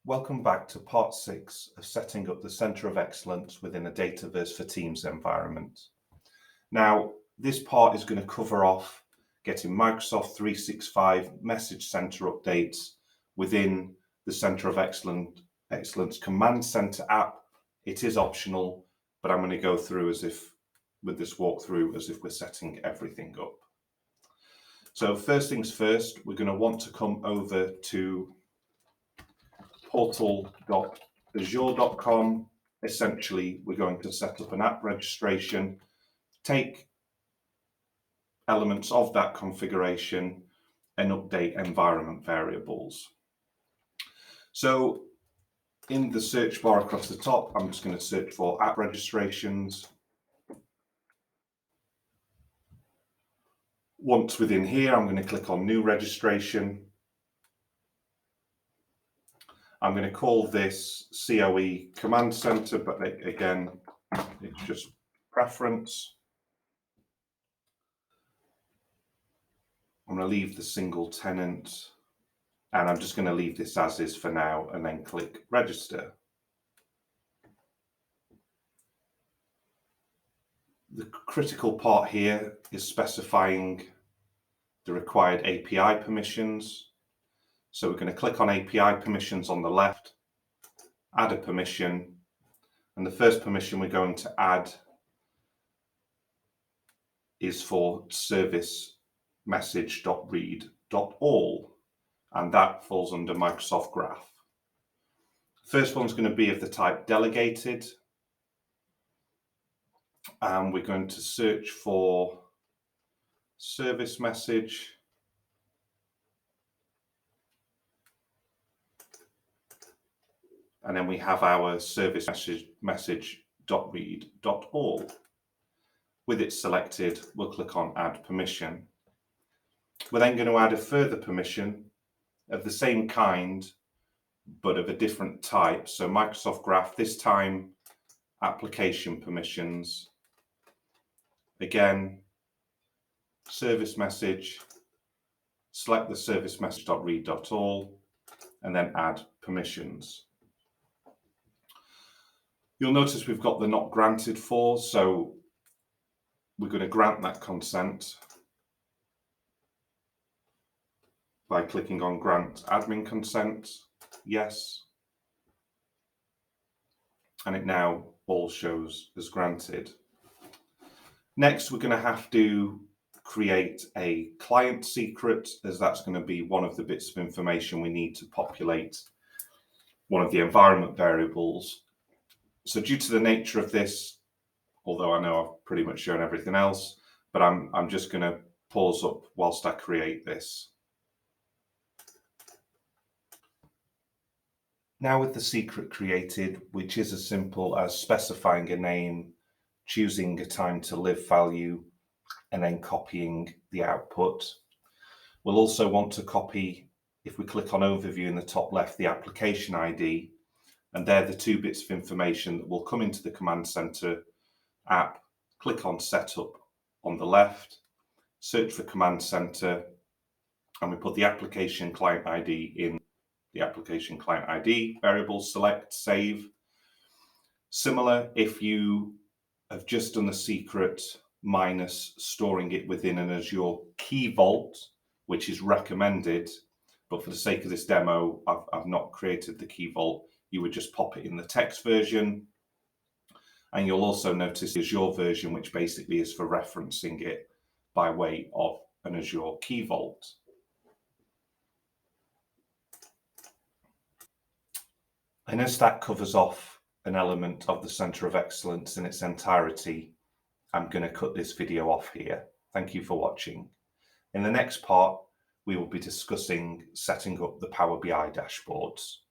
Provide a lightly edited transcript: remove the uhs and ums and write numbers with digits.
Welcome back to part 6 of setting up the Centre of Excellence within a Dataverse for Teams environment. Now, this part is going to cover off getting Microsoft 365 Message Center updates within the Centre of Excellence Command Center app. It is optional, but I'm going to go through with this walkthrough as if we're setting everything up. So first things first, we're going to want to come over to portal.azure.com. Essentially, we're going to set up an app registration, take elements of that configuration, and update environment variables. So in the search bar across the top, I'm just going to search for app registrations. Once within here, I'm going to click on New Registration. I'm going to call this CoE Command Center, but again, it's just preference. I'm going to leave the single tenant, and I'm just going to leave this as is for now, and then click Register. The critical part here is specifying the required API permissions. So we're going to click on API permissions on the left, add a permission, and the first permission we're going to add is for service message.read.all, and that falls under Microsoft Graph. First one's going to be of the type delegated, and we're going to search for service message. And then we have our service message.read.all. With it selected, we'll click on Add Permission. We're then going to add a further permission of the same kind, but of a different type. So Microsoft Graph, this time application permissions. Again, service message, select the service message.read.all, and then add permissions. You'll notice we've got the not granted for, so we're going to grant that consent by clicking on Grant Admin Consent, yes, and it now all shows as granted. Next, we're going to have to create a client secret, as that's going to be one of the bits of information we need to populate one of the environment variables. So due to the nature of this, although I know I've pretty much shown everything else, but I'm just going to pause up whilst I create this. Now with the secret created, which is as simple as specifying a name, choosing a time to live value, and then copying the output. We'll also want to copy, if we click on Overview in the top left, the application ID, and they're the two bits of information that will come into the Command Center app. Click on Setup on the left, search for Command Center, and we put the application client ID in the application client ID variable, select, save. Similar, if you have just done the secret minus storing it within an Azure Key Vault, which is recommended, but for the sake of this demo, I've not created the Key Vault. You would just pop it in the text version. And you'll also notice the Azure version, which basically is for referencing it by way of an Azure Key Vault. And as that covers off an element of the Centre of Excellence in its entirety, I'm going to cut this video off here. Thank you for watching. In the next part, we will be discussing setting up the Power BI dashboards.